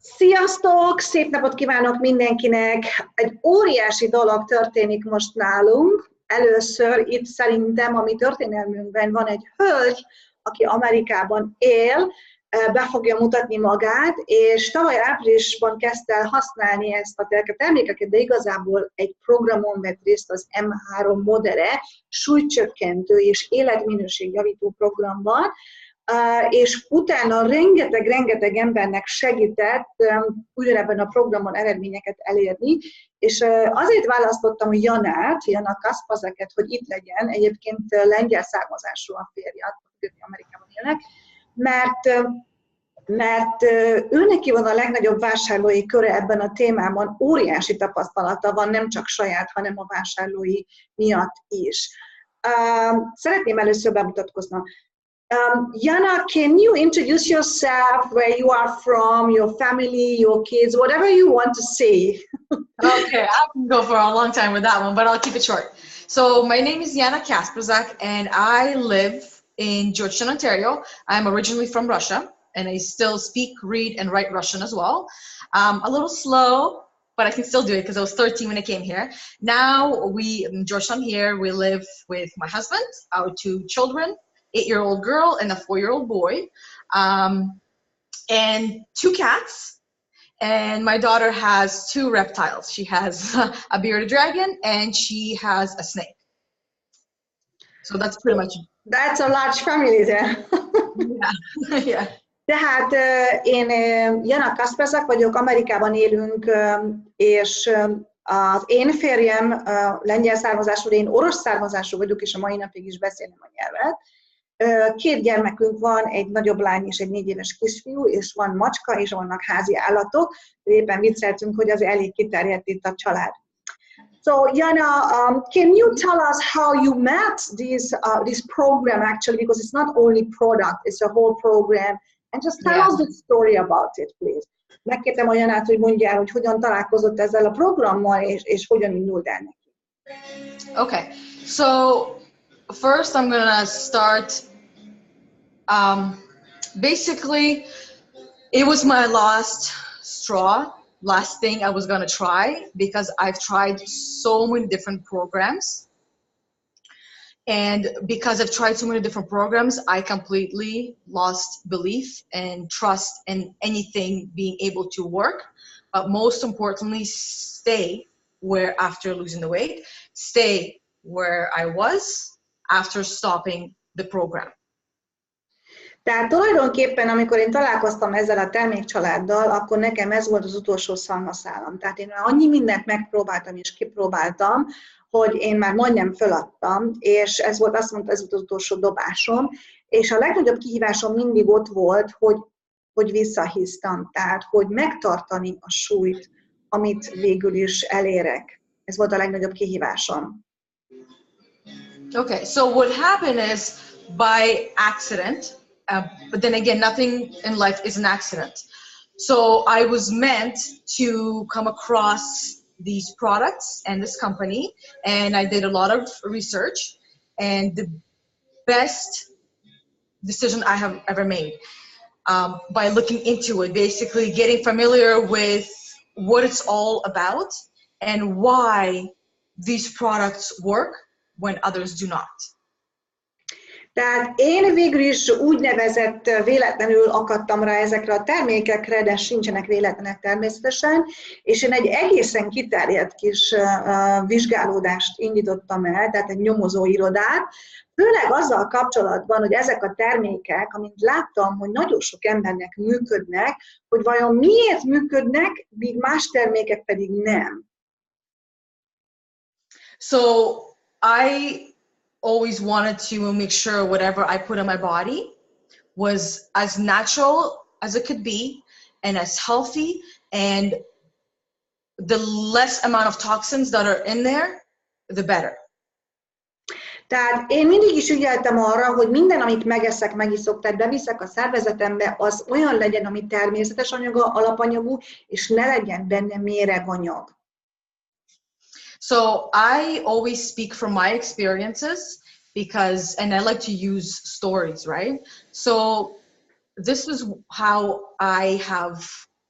Sziasztok! Szép napot kívánok mindenkinek! Egy óriási dolog történik most nálunk. Először itt szerintem a mi történelmünkben van egy hölgy, aki Amerikában él, be fogja mutatni magát, és tavaly áprilisban kezdte el használni ezt a termékeket, de igazából egy programon vett részt, az M3 Modere súlycsökkentő és életminőségjavító programban, és utána rengeteg embernek segített ugyanebben a programon eredményeket elérni, és azért választottam Jana Kaspazeket, hogy itt legyen, egyébként lengyel származású a férje, Amerikában élnek, mert ő neki van a legnagyobb vásárlói köre ebben a témában, óriási tapasztalata van, nem csak saját, hanem a vásárlói miatt is. Szeretném először bemutatkozni. Jana, can you introduce yourself, where you are from, your family, your kids, whatever you want to say? Okay, I can go for a long time with that one, but I'll keep it short. So my name is Jana Kasperzak, and I live in Georgetown, Ontario. I'm originally from Russia, and I still speak, read, and write Russian as well. A little slow, but I can still do it because I was 13 when I came here. Now in Georgetown here, we live with my husband, our 2 children, 8-year-old girl and a 4-year-old boy, and 2 cats. And my daughter has 2 reptiles. She has a bearded dragon and she has a snake. So that's pretty much it. That's a large family there. Yeah. Yeah. Tehát én Jana Kasperzak vagyok, Amerikában élünk, és az én férjem lengyel származású, én orosz származású vagyok, és a mai napig is beszélem a nyelvet. 2 gyermekünk van, egy nagyobb lány és egy 4 éves kisfiú, és van macska, és vannak házi állatok. Éppen vicceltünk, hogy az elég kiterjedt itt a család. So, Jana, can you tell us how you met this program actually, because it's not only product, it's a whole program, and just tell us the story about it, please. Megkértem a Janát, hogy mondja el, hogy hogyan találkozott ezzel a programmal, és hogyan indult el neki. Okay, so first I'm gonna start, basically it was my last straw, last thing I was gonna try, because I've tried so many different programs, and because I've tried so many different programs, I completely lost belief and trust in anything being able to work, but most importantly, stay where after losing the weight, stay where I was after stopping the program. Tehát tulajdonképpen, amikor én találkoztam ezzel a termékcsaláddal, akkor nekem ez volt az utolsó szalmaszálam. Tehát én már annyi mindent megpróbáltam és kipróbáltam, hogy én már majdnem föladtam, és ez volt, azt mondta, ez volt az utolsó dobásom, és a legnagyobb kihívásom mindig ott volt, hogy visszahíztam, tehát hogy megtartani a súlyt, amit végül is elérek. Ez volt a legnagyobb kihívásom. Okay, so what happened is by accident, but then again, nothing in life is an accident. So I was meant to come across these products and this company, and I did a lot of research, and the best decision I have ever made by looking into it, basically getting familiar with what it's all about and why these products work when others do not. Tehát én végül is úgynevezett véletlenül akadtam rá ezekre a termékekre, de sincsenek véletlenek természetesen, és én egy egészen kiterjedt kis vizsgálódást indítottam el, tehát egy nyomozóirodát, főleg azzal kapcsolatban, hogy ezek a termékek, amint láttam, hogy nagyon sok embernek működnek, hogy vajon miért működnek, míg más termékek pedig nem. So I always wanted to make sure whatever I put on my body was as natural as it could be and as healthy, and the less amount of toxins that are in there, the better. Tehát én mindig is ügyeltem arra, hogy minden, amit megeszek, megiszok, tehát beviszek a szervezetembe, az olyan legyen, ami természetes anyaga, alapanyagú, és ne legyen benne méreganyag. So I always speak from my experiences because, and I like to use stories, right? So this is how I have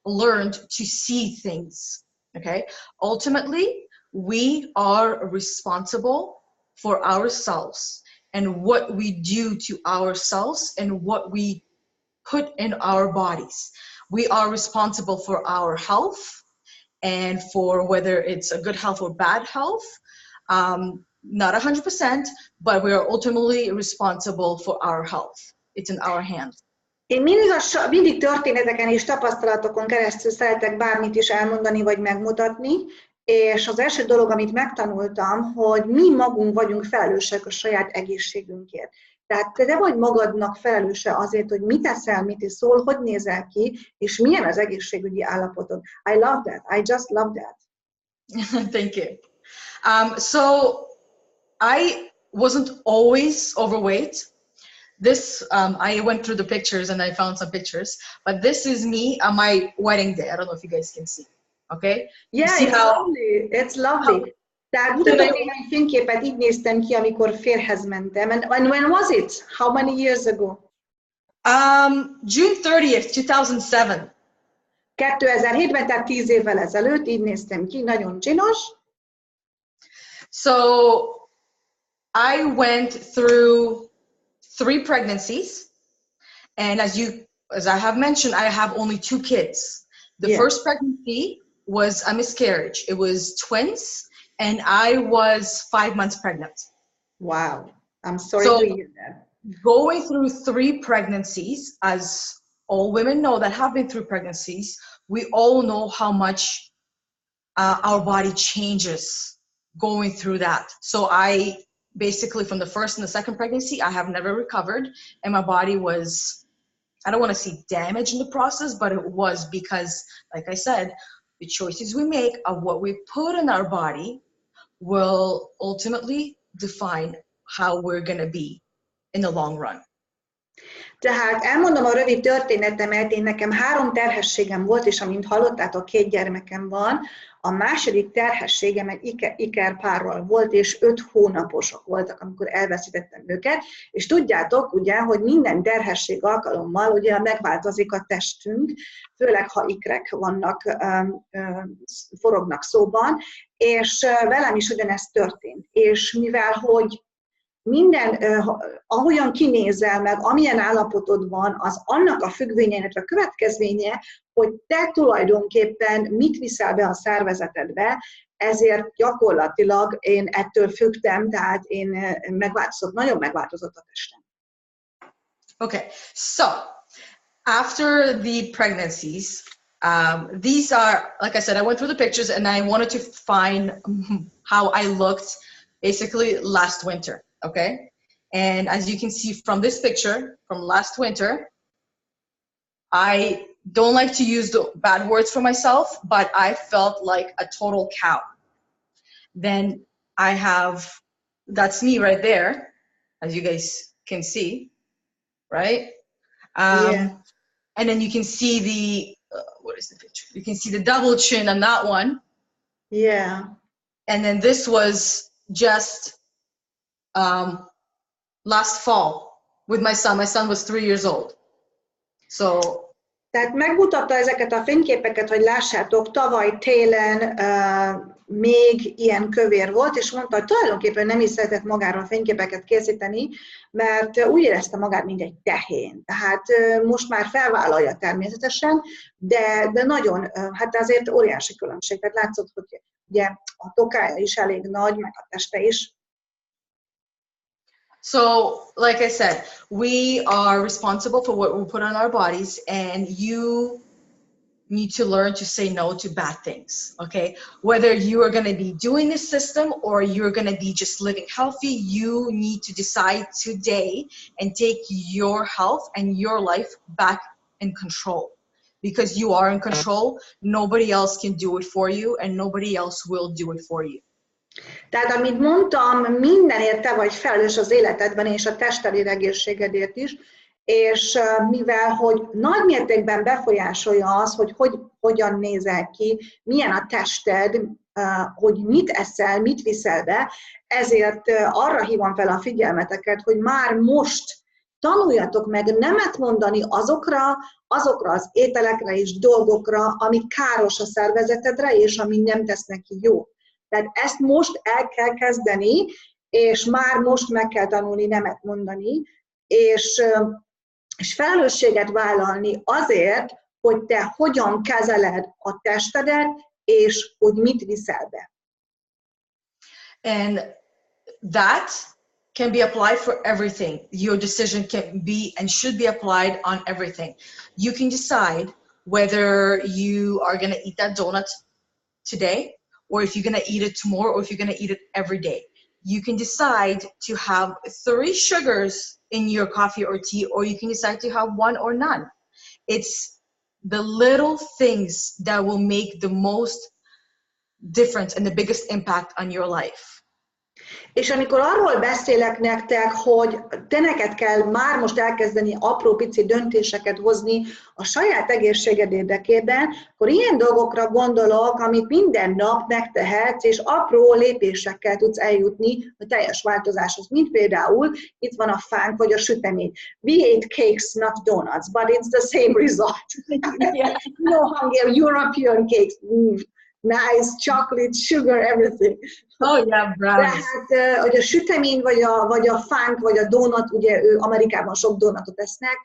learned to see things, okay? Ultimately, we are responsible for ourselves and what we do to ourselves and what we put in our bodies. We are responsible for our health and for whether it's a good health or bad health. Not 100%, but we are ultimately responsible for our health. It's in our hands. Én mindig történeteken és tapasztalatokon keresztül szeretek bármit is elmondani vagy megmutatni, és az első dolog, amit megtanultam, hogy mi magunk vagyunk felelősek a saját egészségünkért. Tehát te vagy magadnak felelőse azért, hogy mit eszel, mit iszol, hogy nézel ki, és milyen az egészségügyi állapotod. I love that. I just love that. Thank you. So I wasn't always overweight. This, I went through the pictures and I found some pictures, but this is me on my wedding day. I don't know if you guys can see. Okay? Yeah, it's lovely. It's lovely. Tehát mutatok néhány fényképet, így néztem ki, amikor férjhez mentem. And when was it? How many years ago? June 30th, 2007. 2007-ben, tehát 10 évvel ezelőtt, így néztem ki, nagyon csinos. So I went through 3 pregnancies, and as I have mentioned, I have only 2 kids. The first pregnancy was a miscarriage. It was twins, and I was 5 months pregnant. Wow, I'm sorry to hear that. Going through 3 pregnancies, as all women know that have been through pregnancies, we all know how much our body changes going through that. So I basically, from the first and the second pregnancy, I have never recovered, and my body was, I don't want to say damaged in the process, but it was because, like I said, the choices we make of what we put in our body will ultimately define how we're going to be in the long run. Tehát elmondom a rövid történetemet, én nekem 3 terhességem volt, és amint hallottátok, 2 gyermekem van. A második terhességem egy ikerpárral volt, és 5 hónaposok voltak, amikor elveszítettem őket. És tudjátok, ugye, hogy minden terhesség alkalommal ugye megváltozik a testünk, főleg ha ikrek vannak, forognak szóban, és velem is ugyanezt történt. És mivel, hogy minden, ahogyan kinézel meg, amilyen állapotod van, az annak a függvénye, illetve a következménye, hogy te tulajdonképpen mit viszel be a szervezetedbe, ezért gyakorlatilag én ettől függtem, tehát én nagyon megváltozott a testem. Okay, so after the pregnancies, these are, like I said, I went through the pictures and I wanted to find how I looked basically last winter. Okay, and as you can see from this picture from last winter, I don't like to use the bad words for myself, but I felt like a total cow. Then I have, that's me right there, as you guys can see, right? And then you can see the, what is the picture? You can see the double chin on that one. Yeah. And then this was just last fall with my son. My son was 3 years old. So. Tehát megmutatta ezeket a fényképeket, hogy lássátok, tavaly télen még ilyen kövér volt, és mondta, hogy tulajdonképpen nem is szeretett magáról fényképeket készíteni, mert úgy érezte magát, mint egy tehén. Tehát most már felvállalja természetesen, de nagyon, hát azért óriási különbség. Tehát látszott, hogy ugye a tokája is elég nagy, meg a teste is. So, like I said, we are responsible for what we put on our bodies, and you need to learn to say no to bad things, okay? Whether you are going to be doing this system or you're going to be just living healthy, you need to decide today and take your health and your life back in control. Because you are in control, nobody else can do it for you, and nobody else will do it for you. Tehát, amit mondtam, mindenért te vagy felelős az életedben, és a testedi egészségedért is, és mivel, hogy nagy mértékben befolyásolja az, hogy hogyan nézel ki, milyen a tested, hogy mit eszel, mit viszel be, ezért arra hívom fel a figyelmeteket, hogy már most tanuljatok meg nemet mondani azokra az ételekre és dolgokra, ami káros a szervezetedre, és ami nem tesz neki jó. Tehát ezt most el kell kezdeni, és már most meg kell tanulni nemet mondani, és felelősséget vállalni azért, hogy te hogyan kezeled a testedet, és hogy mit viszel be. And that can be applied for everything. Your decision can be and should be applied on everything. You can decide whether you are going to eat that donut today, or if you're going to eat it tomorrow, or if you're going to eat it every day. You can decide to have 3 sugars in your coffee or tea, or you can decide to have 1 or none. It's the little things that will make the most difference and the biggest impact on your life. És amikor arról beszélek nektek, hogy te neked kell már most elkezdeni apró pici döntéseket hozni a saját egészséged érdekében, akkor ilyen dolgokra gondolok, amit minden nap megtehetsz, és apró lépésekkel tudsz eljutni a teljes változáshoz. Mint például itt van a fánk vagy a sütemény. We ate cakes, not donuts, but it's the same result. Yeah. Hungarian, European cakes. Nice, chocolate, sugar, everything. Oh yeah, brownies. Tehát, hogy a sütemény, vagy a fánk, vagy a donut, ugye Amerikában sok donutot esznek,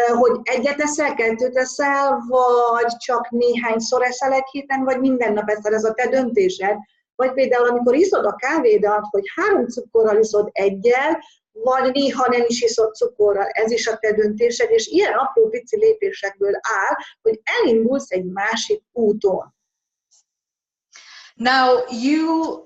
hogy egyet eszel, 2 eszel, vagy csak néhányszor eszel egy héten, vagy minden nap eszel, ez a te döntésed. Vagy például, amikor iszod a kávédat, hogy 3 cukorral iszod 1-jel, vagy néha nem is iszod cukorral, ez is a te döntésed, és ilyen apró pici lépésekből áll, hogy elindulsz egy másik úton. Now,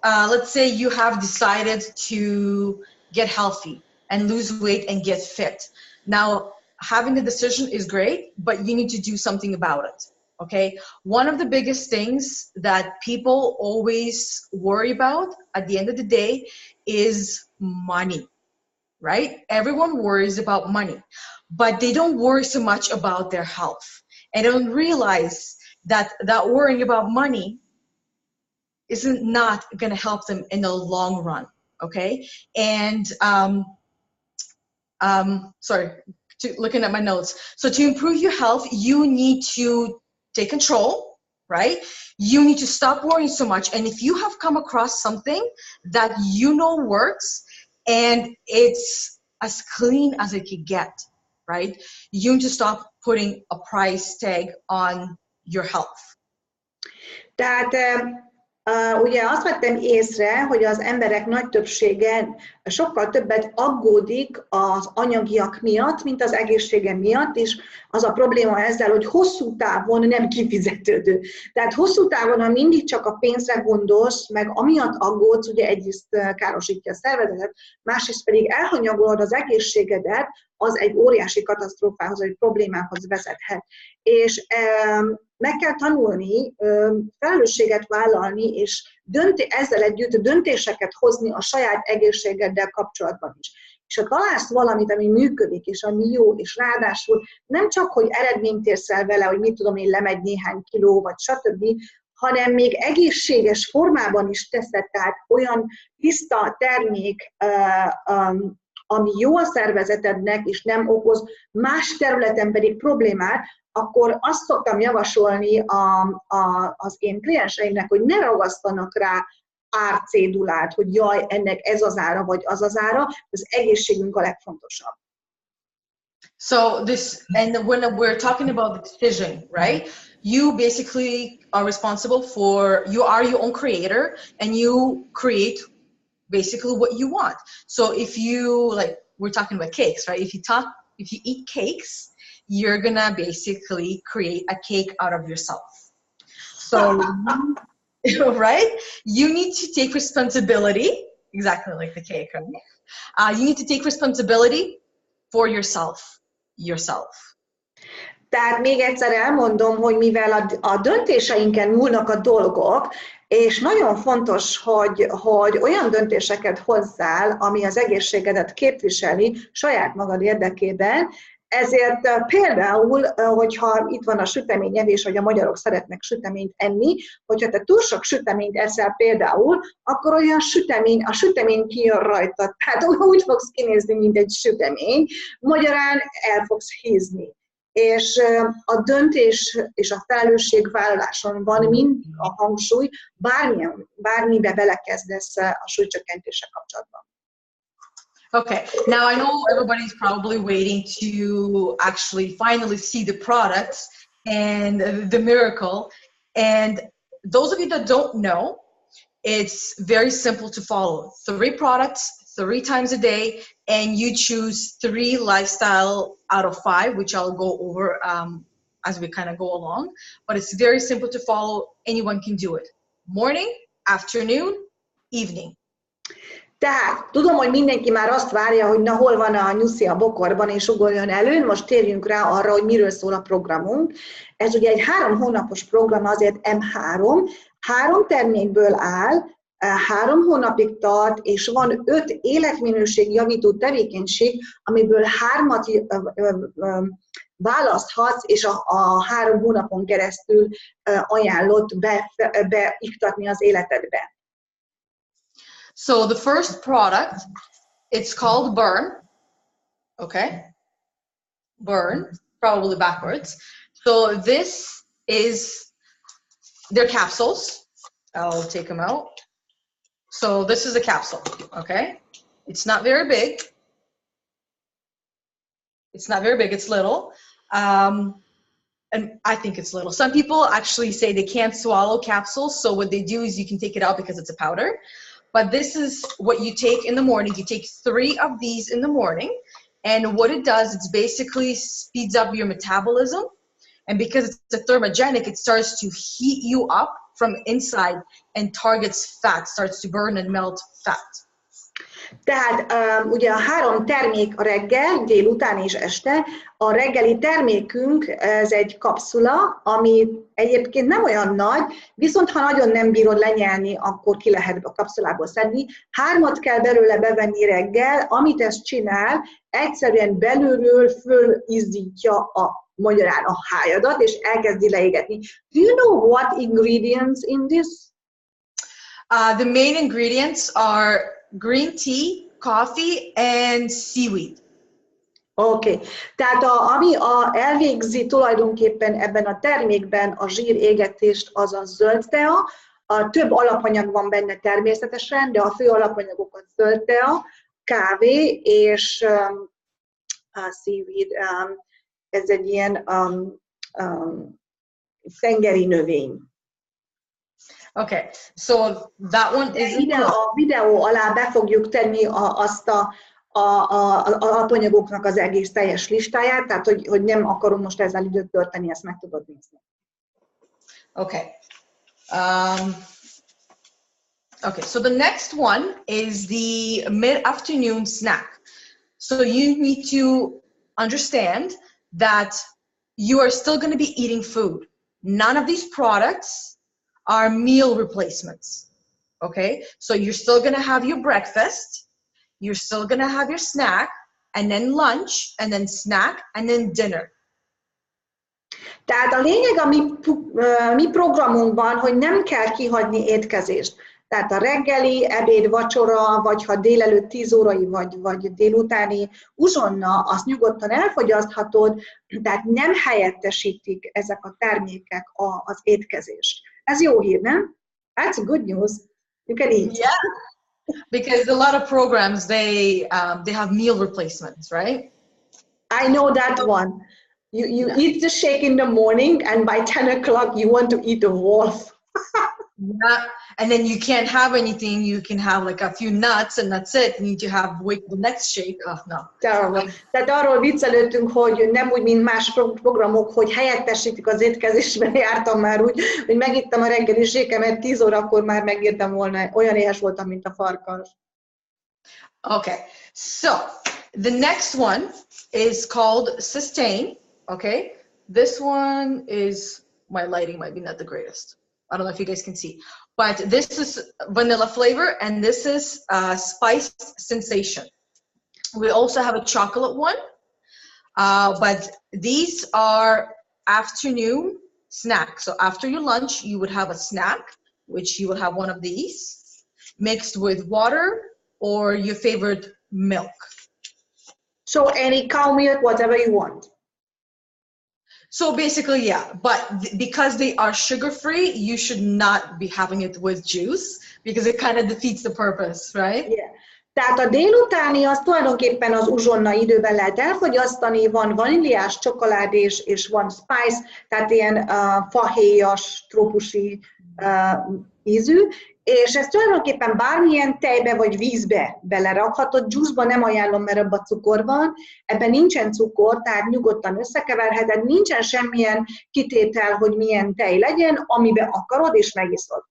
let's say you have decided to get healthy and lose weight and get fit. Now, having the decision is great, but you need to do something about it, okay? One of the biggest things that people always worry about at the end of the day is money, right? Everyone worries about money, but they don't worry so much about their health. And they don't realize that worrying about money isn't not going to help them in the long run, okay? And looking at my notes. So to improve your health, you need to take control, right? You need to stop worrying so much. And if you have come across something that you know works and it's as clean as it can get, right? You need to stop putting a price tag on your health. Ugye azt vettem észre, hogy az emberek nagy többsége sokkal többet aggódik az anyagiak miatt, mint az egészsége miatt, és az a probléma ezzel, hogy hosszú távon nem kifizetődő. Tehát hosszú távon, ha mindig csak a pénzre gondolsz, meg amiatt aggódsz, ugye egyrészt károsítja a szervezetet, másrészt pedig elhanyagolod az egészségedet, az egy óriási katasztrófához, egy problémához vezethet. És meg kell tanulni, felelősséget vállalni, és ezzel együtt döntéseket hozni a saját egészségeddel kapcsolatban is. És ha találsz valamit, ami működik, és ami jó, és ráadásul nem csak, hogy eredményt érsz el vele, hogy mit tudom én, lemegy néhány kiló, vagy stb., hanem még egészséges formában is teszed, tehát olyan tiszta termék, ami jó a szervezetednek, és nem okoz más területen pedig problémát, akkor azt szoktam javasolni az én klienseimnek, hogy ne ragasztanak rá árcédulát, hogy jaj, ennek ez az ára, vagy az az ára, az egészségünk a legfontosabb. So and when we're talking about the decision, right? You basically are responsible you are your own creator, and you create basically what you want. So if you, like, we're talking about cakes, right? If you eat cakes, you're gonna basically create a cake out of yourself. So, right? You need to take responsibility, exactly like the cake, right? You need to take responsibility for yourself. Tehát még egyszer elmondom, hogy mivel a döntéseinken múlnak a dolgok, és nagyon fontos, hogy olyan döntéseket hozzál, ami az egészségedet képviseli saját magad érdekében, Ezért például, hogyha itt van a süteményevés, vagy a magyarok szeretnek süteményt enni, hogyha te túl sok süteményt eszel például, akkor olyan a sütemény kijön rajta. Tehát úgy fogsz kinézni, mint egy sütemény, magyarán el fogsz hízni. És a döntés és a felelősségvállaláson van mind a hangsúly, bármibe belekezdesz a súlycsökkentéssel kapcsolatban. Okay, now I know everybody's probably waiting to actually finally see the products and the miracle. And those of you that don't know, it's very simple to follow. 3 products, 3 times a day, and you choose 3 lifestyle out of 5, which I'll go over as we kind of go along. But it's very simple to follow. Anyone can do it. Morning, afternoon, evening. Tehát tudom, hogy mindenki már azt várja, hogy na hol van a nyuszi a bokorban, és ugorjon elő. Most térjünk rá arra, hogy miről szól a programunk. Ez ugye egy 3 hónapos program, azért M3. 3 termékből áll, 3 hónapig tart, és van 5 életminőségjavító tevékenység, amiből 3-at választhatsz, és a 3 hónapon keresztül ajánlott beiktatni az életedbe. So the first product, it's called Burn, okay? Burn, probably backwards. So this is, they're capsules. I'll take them out. So this is a capsule, okay? It's not very big. It's not very big, it's little. And I think it's little. Some people actually say they can't swallow capsules, so what they do is you can take it out because it's a powder. But this is what you take in the morning. You take 3 of these in the morning. And what it does, it's basically speeds up your metabolism. And because it's a thermogenic, it starts to heat you up from inside and targets fat, starts to burn and melt fat. Tehát ugye a 3 termék a reggel, délután és este. A reggeli termékünk, ez egy kapszula, ami egyébként nem olyan nagy, viszont ha nagyon nem bírod lenyelni, akkor ki lehet a kapszulából szedni. 3 kell belőle bevenni reggel, amit ez csinál, egyszerűen belülről fölizzítja magyarán a hájadat, és elkezdi leégetni. Do you know what ingredients in this? The main ingredients are green tea, coffee, and seaweed. Oké. Tehát ami elvégzi tulajdonképpen ebben a termékben a zsírégetést, az a zöld tea. Több alapanyag van benne természetesen, de a fő alapanyagokat zöld tea, kávé és seaweed. Ez egy ilyen tengeri növény. Okay, so that one is ide a videó alá be fogjuk tenni azt az alapanyagoknak az egész teljes listáját, tehát hogy nem akarom most ezzel időt tölteni, ezt meg tudod nézni. Okay. Okay, so the next one is the mid-afternoon snack. So you need to understand that you are still going to be eating food. None of these products are meal replacements, okay? So you're still gonna have your breakfast, you're still gonna have your snack, and then lunch, and then snack, and then dinner. Tehát a lényeg a mi programunkban, hogy nem kell kihagyni étkezést. Tehát a reggeli, ebéd, vacsora, vagy ha délelőtt 10 órai, vagy délutáni uzsonna, azt nyugodtan elfogyaszthatod, tehát nem helyettesítik ezek a termékek az étkezést. Ez jó hír, nem? That's good news. You can eat. Yeah, because a lot of programs, they have meal replacements, right? I know that one. You eat the shake in the morning, and by 10 o'clock you want to eat a wolf. Yeah, and then you can't have anything. You can have like a few nuts, and that's it. You need to wait for the next shake. Oh, no. Terrible. Tehát arról viccelődtünk, hogy nem úgy, mint más programok, hogy helyettesítik az étkezésben. Jártam már úgy, hogy megittem a reggeli sékemet, 10 órakor már megértem volna. Olyan éhes voltam, mint a farkas. Okay, so the next one is called Sustain. Okay, this one is, my lighting might be not the greatest. I don't know if you guys can see, but this is vanilla flavor, and this is spiced sensation. We also have a chocolate one. But these are afternoon snacks. So after your lunch, you would have a snack, which you will have one of these mixed with water or your favorite milk. So any cow milk, whatever you want. So basically, yeah, but because they are sugar-free, you should not be having it with juice because it kind of defeats the purpose, right? Yeah. Tehát a délutáni az tulajdonképpen az uzsonna időben lehet elfogyasztani, van vaníliás, csokoládés és van spice, tehát ilyen fahéjas, trópusi ízű, és ezt tulajdonképpen bármilyen tejbe vagy vízbe belerakhatod, juice-ba nem ajánlom, mert abban cukor van, ebben nincsen cukor, tehát nyugodtan összekeverheted, nincsen semmilyen kitétel, hogy milyen tej legyen, amiben akarod és megiszod.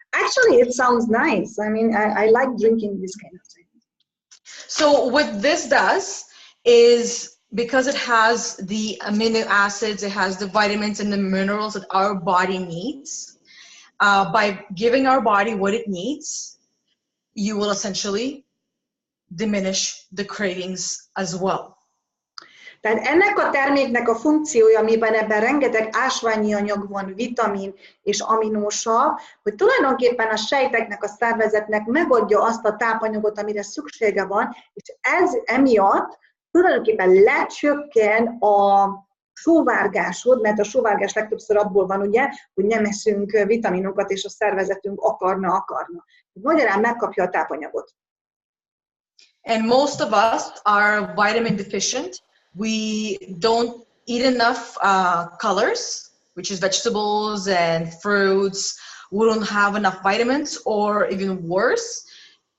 Actually, it sounds nice. I mean, I like drinking this kind of thing. So what this does is, because it has the amino acids, it has the vitamins and the minerals that our body needs, by giving our body what it needs, you will essentially diminish the cravings as well. Tehát ennek a terméknek a funkciója, amiben ebben rengeteg ásványi anyag van, vitamin és aminósav, hogy tulajdonképpen a sejteknek, a szervezetnek megadja azt a tápanyagot, amire szüksége van, és ez emiatt tulajdonképpen lecsökken a sóvárgásod, mert a sóvárgás legtöbbször abból van, ugye, hogy nem eszünk vitaminokat, és a szervezetünk akarna. Magyarán megkapja a tápanyagot. And most of us are vitamin deficient. We don't eat enough colors, which is vegetables and fruits. We don't have enough vitamins, or even worse,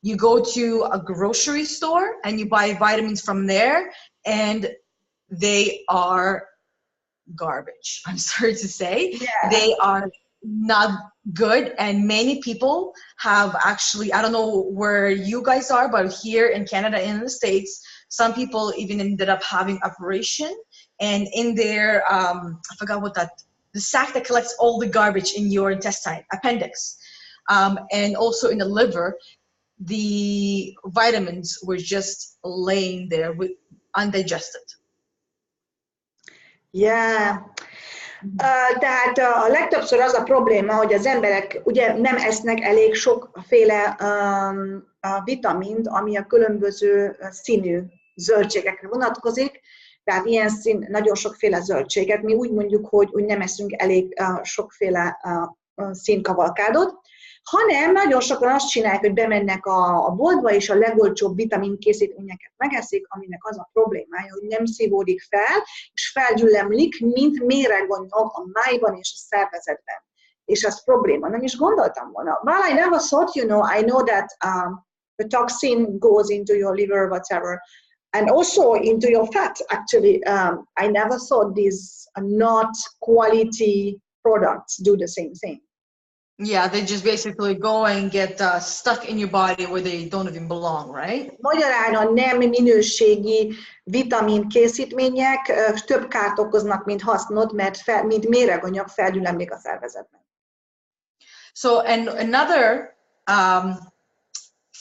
you go to a grocery store and you buy vitamins from there and they are garbage. I'm sorry to say. Yeah. They are not good, and many people have actually, I don't know where you guys are, but here in Canada and in the States, some people even ended up having operation, and in their I forgot what the sac that collects all the garbage in your intestine, appendix, and also in the liver, the vitamins were just laying there with undigested. Yeah. Tehát a legtöbbször az a probléma, hogy az emberek ugye nem esznek elég sokféle vitamint, ami a különböző színű zöldségekre vonatkozik, tehát ilyen szín, nagyon sokféle zöldséget, mi úgy mondjuk, hogy nem eszünk elég sokféle színkavalkádot, hanem nagyon sokan azt csinálják, hogy bemennek a boltba, és a legolcsóbb vitaminkészítményeket megeszik, aminek az a problémája, hogy nem szívódik fel, és felgyüllemlik, mint méreganyag a májban és a szervezetben. És ez probléma, nem is gondoltam volna. Well, I never thought, I know that the toxin goes into your liver, whatever, and also into your fat, actually. I never thought these not quality products do the same thing. Yeah, they just basically go and get stuck in your body where they don't even belong, right? Magyarán a nem minőségi vitamin készítmények több kárt okoznak, mint hasznot, mert mint méreganyag felgyülemlik a szervezetben. So, and another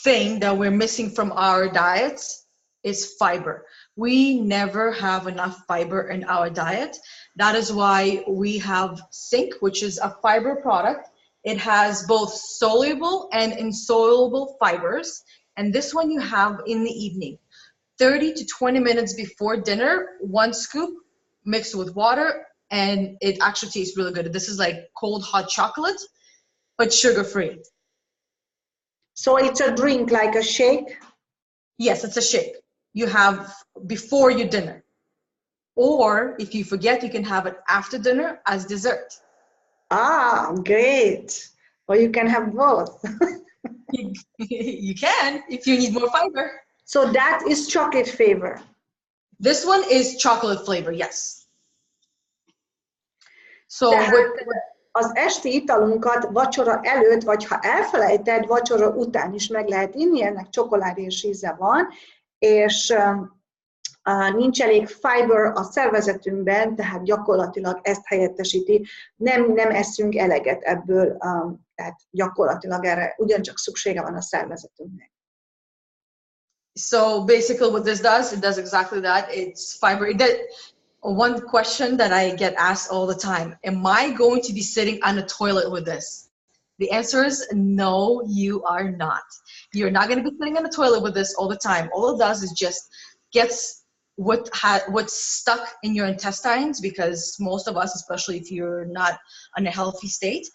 thing that we're missing from our diets is fiber. We never have enough fiber in our diet. That is why we have zinc, which is a fiber product. It has both soluble and insoluble fibers, and this one you have in the evening. 30 to 20 minutes before dinner, 1 scoop mixed with water, and it actually tastes really good. This is like cold hot chocolate, but sugar-free. So it's a drink, like a shake? Yes, it's a shake. You have before your dinner. Or if you forget, you can have it after dinner as dessert. Ah, great. Well, you can have both. You can, if you need more fiber. So that is chocolate flavor. This one is chocolate flavor, yes. So az esti italunkat vacsora előtt, vagy ha elfelejted, vacsora után is meg lehet inni, ennek csokoládés íze van, és nincs elég fiber a szervezetünkben, tehát gyakorlatilag ezt helyettesíti. Nem eszünk eleget ebből, tehát gyakorlatilag erre ugyancsak szüksége van a szervezetünknek. So basically what this does, it does exactly that. It's fiber. One question that I get asked all the time, am I going to be sitting on a toilet with this? The answer is no, you are not. You're not going to be sitting on the toilet with this all the time. All it does is just gets what's stuck in your intestines, because most of us, especially if you're not in a healthy state,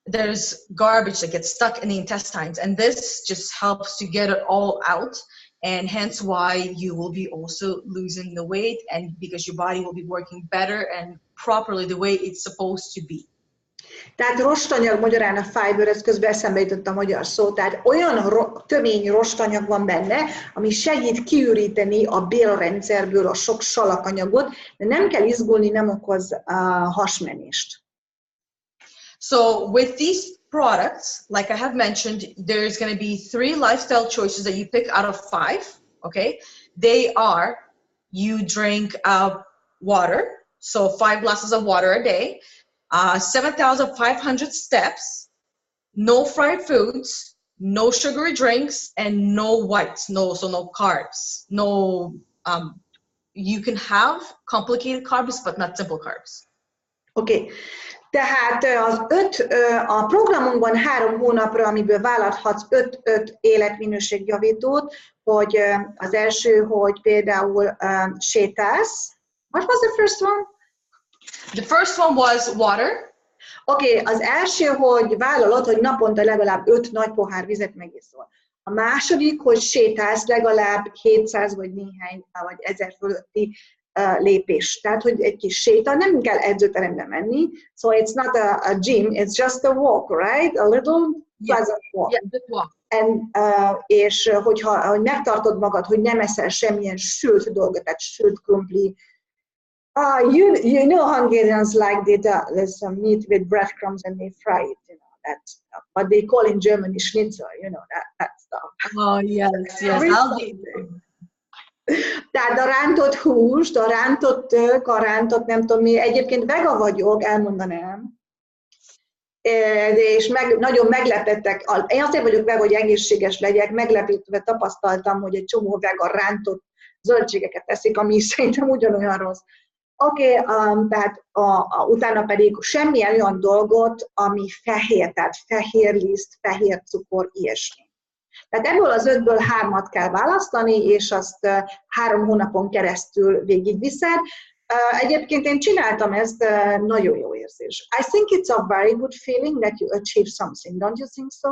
there's garbage that gets stuck in the intestines, and this just helps to get it all out, and hence why you will be also losing the weight, and because your body will be working better and properly the way it's supposed to be. Tehát rostanyag, magyarán a fiber, ez közben eszembe jutott a magyar szó, tehát olyan tömény rostanyag van benne, ami segít kiüríteni a bélrendszerből a sok salakanyagot, de nem kell izgulni, nem okoz hasmenést. So with these products, like I have mentioned, there's going to be 3 lifestyle choices that you pick out of 5, okay? They are, you drink water, so 5 glasses of water a day, 7,500 steps, no fried foods, no sugary drinks, and no whites, no carbs. No, you can have complicated carbs, but not simple carbs. Okay. Tehát a programunkban 3 hónapra, amiből választhatsz 5 életminőségjavítót, hogy az első, hogy például sétálsz. What was the first one? The first one was water. Okay, az első, hogy vállalod, hogy naponta legalább 5 nagy pohár vizet megiszol. A második, hogy sétálsz legalább 700 vagy néhány, vagy 1000 fölötti lépés. Tehát, hogy egy kis séta, nem kell edzőterembe menni. So it's not a gym, it's just a walk, right? A little pleasant walk. Yeah, just walk. And, és hogyha megtartod magad, hogy nem eszel semmilyen sült dolgot, tehát sült krumpli. You know Hungarians like there's some meat with breadcrumbs and they fry it, you know, that's what they call in Germany schnitzel, you know, that stuff. Oh, yes. Tehát a rántott húst, a rántott tök, a rántott nem tudom mi, egyébként vega vagyok, elmondanám, és nagyon meglepettek, én azért vagyok vega, hogy egészséges legyek, meglepítve tapasztaltam, hogy egy csomó vega rántott zöldségeket teszik, ami szerintem ugyanolyan rossz. Oké, tehát utána pedig semmilyen olyan dolgot, ami fehér, tehát fehér liszt, fehér cukor, ilyesmi. Tehát ebből az 5-ből 3-at kell választani, és azt 3 hónapon keresztül végigviszed. Egyébként én csináltam ezt, nagyon jó érzés. I think it's a very good feeling that you achieve something, don't you think so?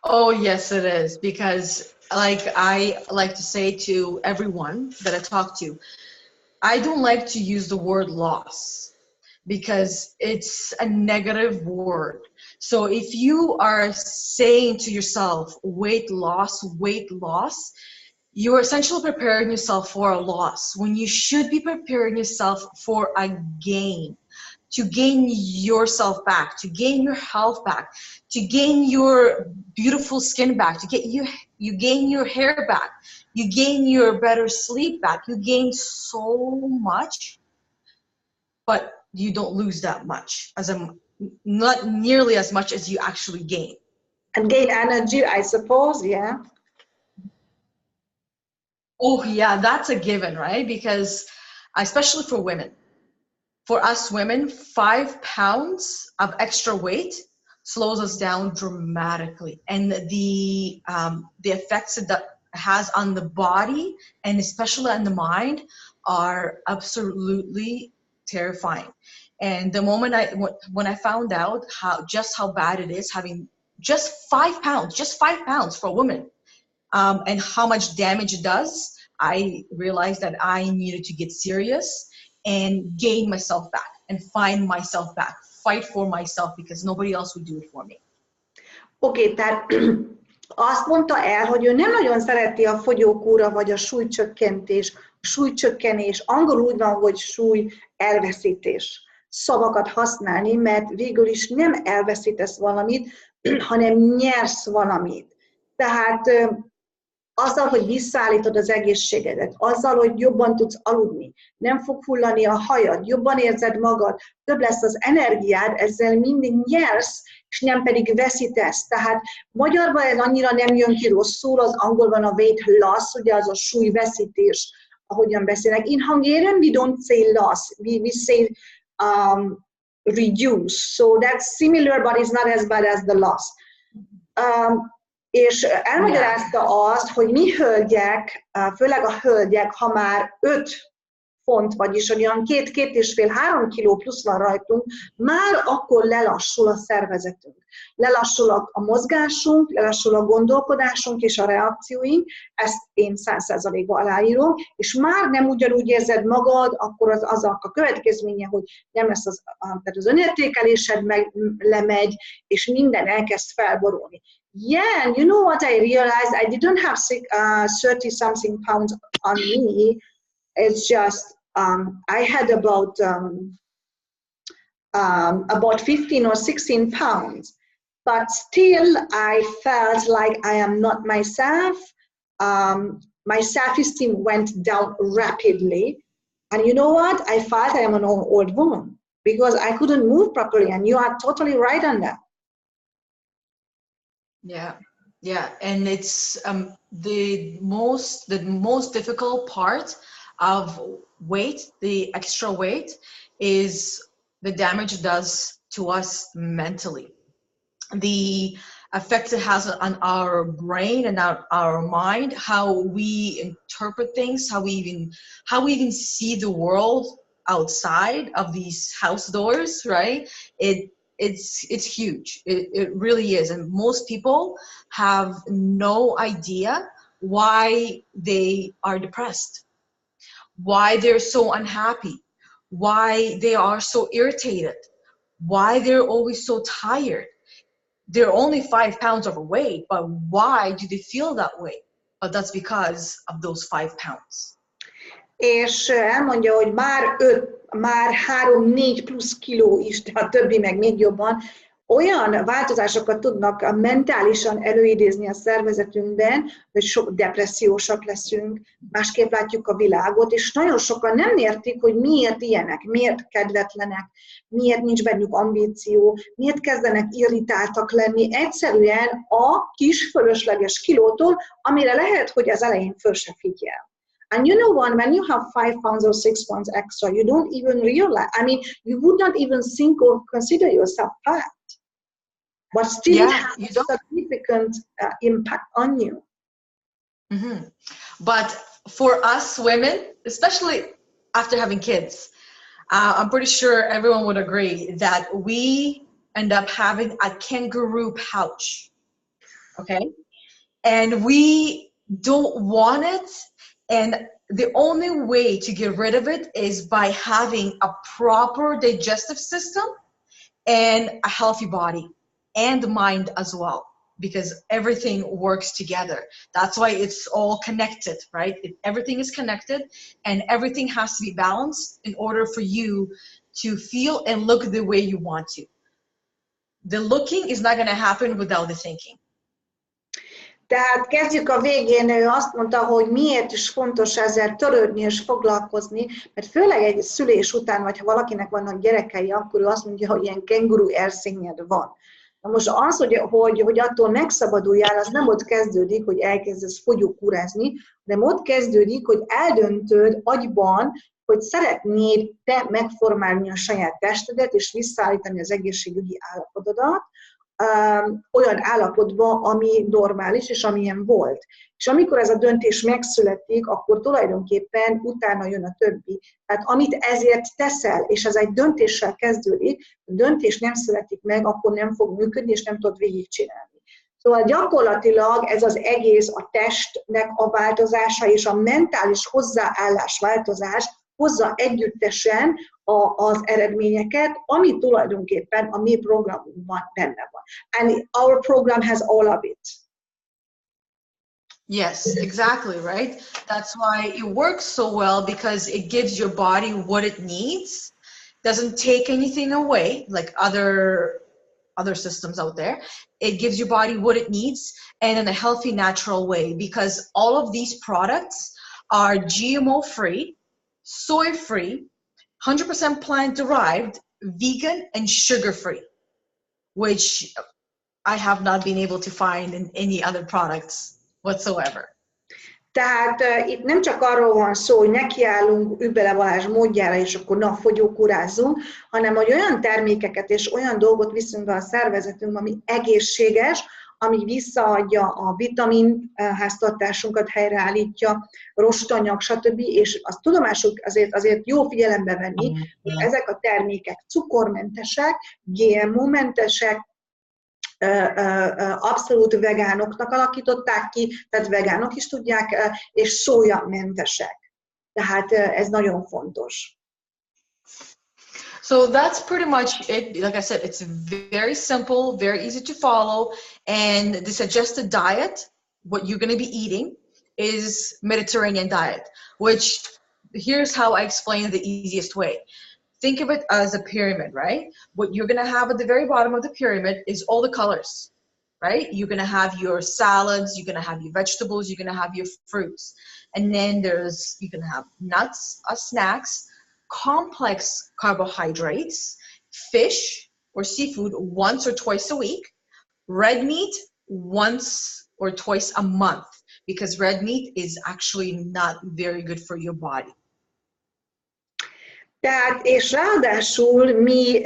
Oh, yes, it is, because I like to say to everyone that I talk to, I don't like to use the word loss because it's a negative word. So if you are saying to yourself, weight loss, you're essentially preparing yourself for a loss when you should be preparing yourself for a gain, to gain yourself back, to gain your health back, to gain your beautiful skin back, to get you gain your hair back, you gain your better sleep back, you gain so much, but you don't lose that much, not nearly as much as you actually gain. And gain energy, I suppose, yeah. Oh yeah, that's a given, right? Because especially for women, for us women, 5 pounds of extra weight slows us down dramatically, and the effects that has on the body and especially on the mind are absolutely terrifying. And the moment when I found out how bad it is having just 5 pounds for a woman, and how much damage it does, I realized that I needed to get serious and gain myself back and find myself back, fight for myself, because nobody else would do it for me. Oké, tehát azt mondta el, hogy ő nem nagyon szereti a fogyókúra vagy a súlycsökkentés, a súlycsökkenés, angolul úgy van, hogy súly elveszítés szavakat használni, mert végül is nem elveszítesz valamit, hanem nyersz valamit. Tehát azzal, hogy visszaállítod az egészségedet, azzal, hogy jobban tudsz aludni, nem fog hullani a hajad, jobban érzed magad, több lesz az energiád, ezzel mindig nyersz, és nem pedig veszítesz. Tehát magyarban ez annyira nem jön ki rosszul, az angolban a weight loss, ugye az a súlyveszítés, ahogyan beszélnek. In Hungarian we don't say loss, we say reduce. So that's similar, but it's not as bad as the loss. És elmagyarázta azt, hogy mi hölgyek, főleg a hölgyek, ha már 5 font, vagyis olyan 2-2,5-3 kiló plusz van rajtunk, már akkor lelassul a szervezetünk. Lelassul a mozgásunk, lelassul a gondolkodásunk és a reakcióink, ezt én 100%-ban aláírom, és már nem ugyanúgy érzed magad, akkor az a következménye, hogy nem lesz tehát az önértékelésed lemegy, és minden elkezd felborulni. Yeah, and you know what I realized? I didn't have 30-something pounds on me. It's just I had about 15 or 16 pounds, but still I felt like I am not myself. My self-esteem went down rapidly, and you know what? I felt I am an old woman because I couldn't move properly, and you are totally right on that. Yeah, and it's the most difficult part of weight, the extra weight, is the damage it does to us mentally. The effect it has on our brain and our mind, how we interpret things, how we even see the world outside of these house doors, right? It's huge. It really is. And most people have no idea why they are depressed, why they're so unhappy, why they are so irritated, why they're always so tired. They're only 5 pounds overweight, but why do they feel that way? But that's because of those 5 pounds. És elmondja, hogy már 3-4 plusz kiló is, de a többi meg még jobban, olyan változásokat tudnak mentálisan előidézni a szervezetünkben, hogy sok depressziósak leszünk, másképp látjuk a világot, és nagyon sokan nem értik, hogy miért ilyenek, miért kedvetlenek, miért nincs bennük ambíció, miért kezdenek irritáltak lenni, egyszerűen a kis fölösleges kilótól, amire lehet, hogy az elején föl se figyel. And you know what, when you have 5 pounds or 6 pounds extra, you don't even realize, you would not even think or consider yourself fat. But still it has a significant impact on you. Mm-hmm. But for us women, especially after having kids, I'm pretty sure everyone would agree that we end up having a kangaroo pouch, okay? And we don't want it. And the only way to get rid of it is by having a proper digestive system and a healthy body and mind as well, because everything works together. That's why it's all connected, right? Everything is connected and everything has to be balanced in order for you to feel and look the way you want to. The looking is not going to happen without the thinking. Tehát kezdjük a végén, ő azt mondta, hogy miért is fontos ezzel törődni és foglalkozni, mert főleg egy szülés után, vagy ha valakinek vannak gyerekei, akkor ő azt mondja, hogy ilyen kenguru erszényed van. Na most az, hogy attól megszabaduljál, az nem ott kezdődik, hogy elkezdesz fogyókúrázni, hanem ott kezdődik, hogy eldöntöd agyban, hogy szeretnéd te megformálni a saját testedet, és visszaállítani az egészségügyi állapotodat, olyan állapotban, ami normális, és amilyen volt. És amikor ez a döntés megszületik, akkor tulajdonképpen utána jön a többi. Tehát amit ezért teszel, és ez egy döntéssel kezdődik, a döntés nem születik meg, akkor nem fog működni, és nem tudod végigcsinálni. Szóval gyakorlatilag ez az egész a testnek a változása, és a mentális hozzáállás változás hozza együttesen az eredményeket, ami tulajdonképpen a mi programunkban benne van. And our program has all of it. Yes, exactly, right? That's why it works so well, because it gives your body what it needs, doesn't take anything away like other other systems out there. It gives your body what it needs and in a healthy, natural way, because all of these products are GMO free, soy free, 100% plant derived, vegan, and sugar free, which I have not been able to find in any other products whatsoever. Tehát itt nem csak arról van szó, hogy nekiállunk Übbele Balázs módjára, és akkor napfogyókúrázzunk, hanem hogy olyan termékeket és olyan dolgot viszünk be a szervezetünkbe, ami egészséges, ami visszaadja a vitamin háztartásunkat, helyreállítja, rostanyag, stb. És azt tudomásuk azért jó figyelembe venni, hogy ezek a termékek cukormentesek, GMO-mentesek, abszolút vegánoknak alakították ki, tehát vegánok is tudják, és szójamentesek. Tehát ez nagyon fontos. So that's pretty much it. Like I said, it's very simple, very easy to follow. And the suggested diet, what you're going to be eating, is Mediterranean diet, which here's how I explain it the easiest way. Think of it as a pyramid, right? What you're going to have at the very bottom of the pyramid is all the colors, right? You're going to have your salads, you're going to have your vegetables, you're going to have your fruits. And then you can have nuts as snacks, complex carbohydrates, fish or seafood once or twice a week, red meat once or twice a month, because red meat is actually not very good for your body. Tehát, és ráadásul mi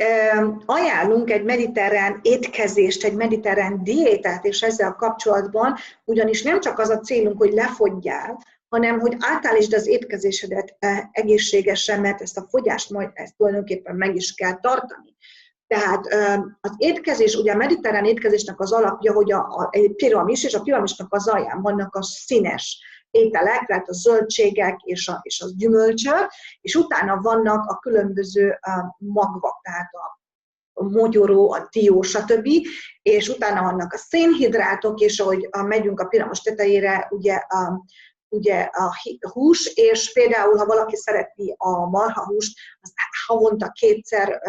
ajánlunk egy mediterrán étkezést, egy mediterrán diétát, és ezzel kapcsolatban ugyanis nem csak az a célunk, hogy lefogyjál, hanem hogy átállítsd az étkezésedet egészségesen, mert ezt a fogyást majd ezt tulajdonképpen meg is kell tartani. Tehát az étkezés, ugye a mediterrán étkezésnek az alapja, hogy egy piramis, és a piramisnak az alján vannak a színes ételek, tehát a zöldségek és a gyümölcsök, és utána vannak a különböző magvak, tehát a mogyoró, a dió, stb. És utána vannak a szénhidrátok, és ahogy megyünk a piramis tetejére, ugye a hús, és például, ha valaki szereti a marhahúst, az havonta 2-szer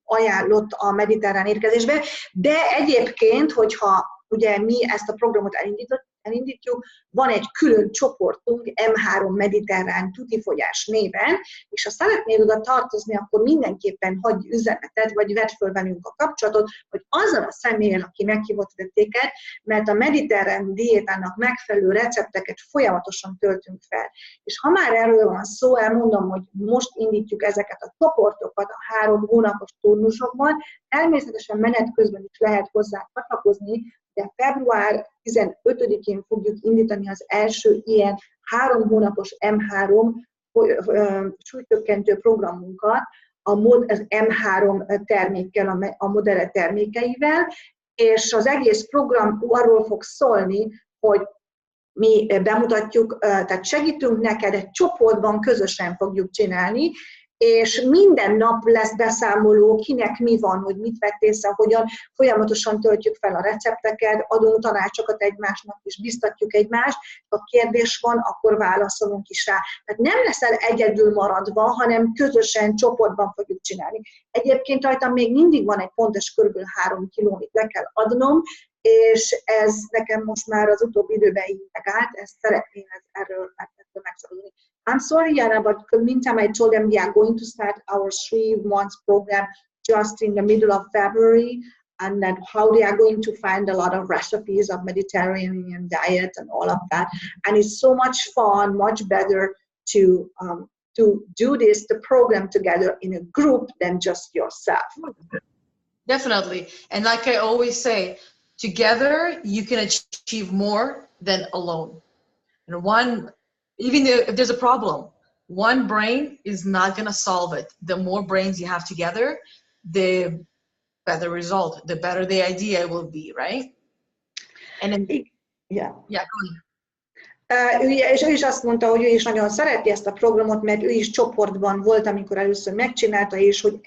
ajánlott a mediterrán étkezésbe, de egyébként, hogyha ugye mi ezt a programot elindítjuk, van egy külön csoportunk, M3 mediterrán tutifogyás néven, és ha szeretnél oda tartozni, akkor mindenképpen hagyj üzenetet, vagy vedd föl velünk a kapcsolatot, hogy azzal a személyen, aki meghívott téged, mert a mediterrán diétának megfelelő recepteket folyamatosan töltünk fel. És ha már erről van szó, elmondom, hogy most indítjuk ezeket a csoportokat a 3 hónapos turnusokban, természetesen menet közben is lehet hozzá csatlakozni, de február 15-én fogjuk indítani az első ilyen 3 hónapos M3 súlycsökkentő programunkat az M3 termékkel, a Modere termékeivel, és az egész program arról fog szólni, hogy mi bemutatjuk, tehát segítünk neked, egy csoportban közösen fogjuk csinálni, és minden nap lesz beszámoló, kinek mi van, hogy mit vett észre, hogyan folyamatosan töltjük fel a recepteket, adunk tanácsokat egymásnak, és biztatjuk egymást, ha kérdés van, akkor válaszolunk is rá. Tehát nem leszel egyedül maradva, hanem közösen, csoportban fogjuk csinálni. Egyébként rajtam még mindig van egy pontos kb. 3 kiló, amit le kell adnom, és ez nekem most már az utóbbi időben így megállt, ezt szeretném erről megszabadulni. I'm sorry, Jana, but in the meantime, I told them we are going to start our 3 months program just in the middle of February, and that how they are going to find a lot of recipes of Mediterranean diet and all of that. And it's so much fun, much better to do the program together in a group than just yourself. Definitely. And like I always say, together you can achieve more than alone. And even if there's a problem, one brain is not going to solve it. The more brains you have together, the better result, the better the idea will be, right? And then, yeah, go ahead. És ő is azt mondta, hogy ő is nagyon szereti ezt a programot, mert ő is csoportban volt, amikor először megcsinálta, és hogy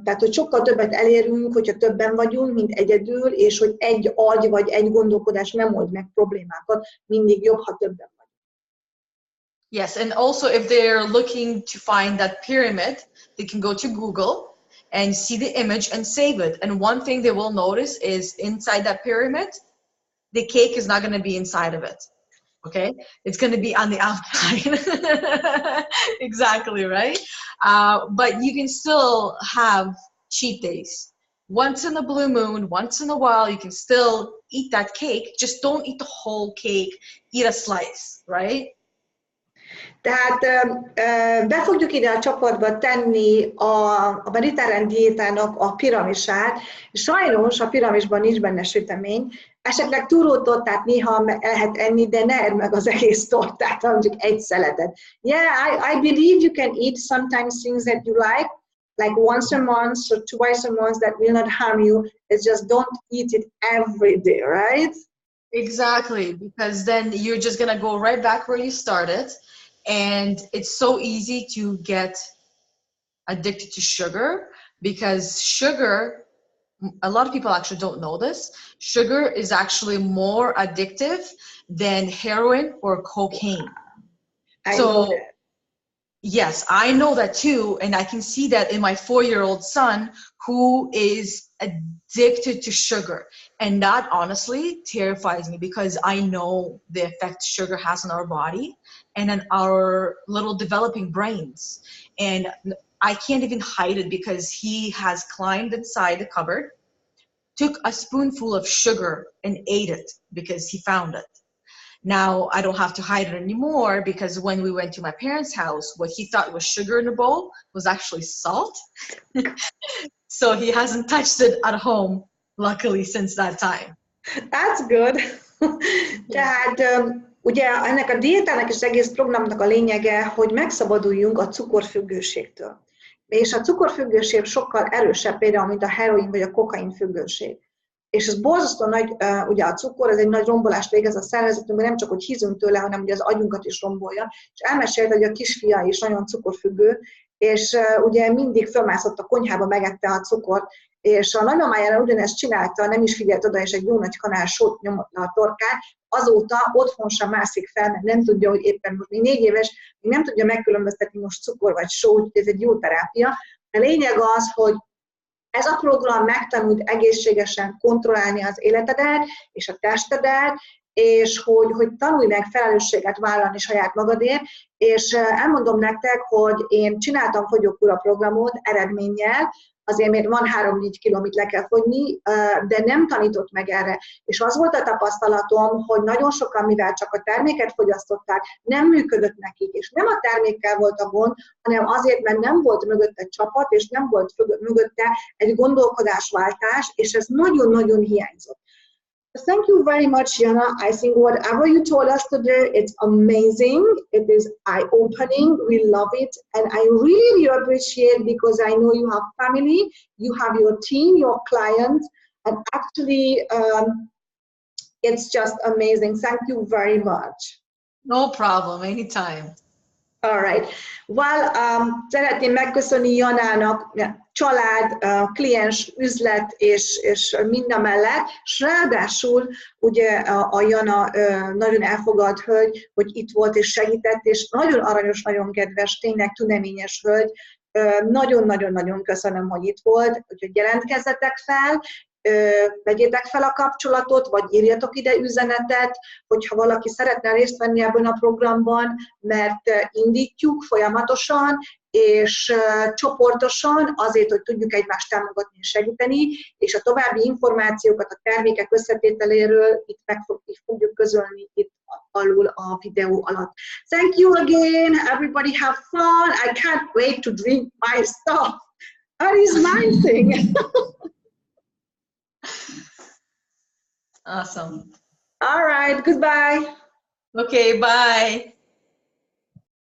tehát, hogy sokkal többet elérünk, hogyha többen vagyunk, mint egyedül, és hogy egy agy vagy egy gondolkodás nem old meg problémákat, mindig jobb, ha többen vagyunk. Yes, and also if they're looking to find that pyramid, they can go to Google and see the image and save it. And one thing they will notice is inside that pyramid, the cake is not going to be inside of it. Okay, it's going to be on the outside. Exactly, right? But you can still have cheat days. Once in a blue moon, once in a while, you can still eat that cake. Just don't eat the whole cake. Eat a slice, right? Tehát be fogjuk ide a csoportba tenni a mediterrán diétának a piramisát. Sajnos a piramisban nincs benne sütemény, esetleg túrótortát néha lehet enni, de ne edd meg az egész tortát, hanem csak egy szeletet. Yeah, I believe you can eat sometimes things that you like once a month or twice a month that will not harm you. It's just don't eat it every day, right? Exactly, because then you're just going to go right back where you started. And it's so easy to get addicted to sugar because sugar, a lot of people actually don't know this, sugar is actually more addictive than heroin or cocaine. Yes, I know that too. And I can see that in my 4-year-old son who is addicted to sugar. And that honestly terrifies me because I know the effect sugar has on our body and on our little developing brains. And I can't even hide it because he has climbed inside the cupboard, took a spoonful of sugar and ate it because he found it. Now I don't have to hide it anymore because when we went to my parents' house, what he thought was sugar in a bowl was actually salt. So he hasn't touched it at home, luckily, since that time. That's good. Tehát ugye ennek a diétának és az egész programnak a lényege, hogy megszabaduljunk a cukorfüggőségtől. És a cukorfüggőség sokkal erősebb például, mint a heroin vagy a kokain függőség. És ez borzasztó nagy, ugye a cukor, ez egy nagy rombolást végez a szervezetünkben, nem csak, hogy hízunk tőle, hanem ugye az agyunkat is rombolja. És elmesélte, hogy a kisfia is nagyon cukorfüggő, és ugye mindig fölmászott a konyhába, megette a cukort, és a nagymamájára ugyanezt csinálta, nem is figyelt oda, és egy jó nagy kanál sót nyomott a torkát, azóta otthon sem mászik fel, mert nem tudja, hogy éppen most még 4 éves, még nem tudja megkülönböztetni most cukor vagy só, úgyhogy ez egy jó terápia. A lényeg az, hogy ez a program megtanult egészségesen kontrollálni az életedet és a testedet, és hogy tanulj meg felelősséget vállalni saját magadért, és elmondom nektek, hogy én csináltam fogyókúra programot eredménnyel, azért még van 3-4 kiló, amit le kell fogyni, de nem tanított meg erre. És az volt a tapasztalatom, hogy nagyon sokan, mivel csak a terméket fogyasztották, nem működött nekik, és nem a termékkel volt a gond, hanem azért, mert nem volt mögötte csapat, és nem volt mögötte egy gondolkodásváltás, és ez nagyon-nagyon hiányzott. Thank you very much, Jana. I think whatever you told us today, it's amazing. It is eye-opening. We love it. And I really appreciate because I know you have family, you have your team, your clients, and actually it's just amazing. Thank you very much. No problem, anytime. All right. Well, szeretném megköszönni Janának, család, kliens, üzlet és mindamellett, és ráadásul ugye a Jana nagyon elfogadt hölgy, hogy itt volt és segített, és nagyon aranyos, nagyon kedves, tényleg tüneményes hölgy. Nagyon-nagyon-nagyon köszönöm, hogy itt volt, úgyhogy jelentkezzetek fel, vegyétek fel a kapcsolatot, vagy írjatok ide üzenetet, hogyha valaki szeretne részt venni ebben a programban, mert indítjuk folyamatosan, és csoportosan, azért, hogy tudjuk egymást támogatni és segíteni, és a további információkat a termékek összetételéről itt fogjuk közölni itt alul a videó alatt. Thank you again, everybody have fun, I can't wait to drink my stuff. That is my thing. Awesome. All right, goodbye. Okay, bye.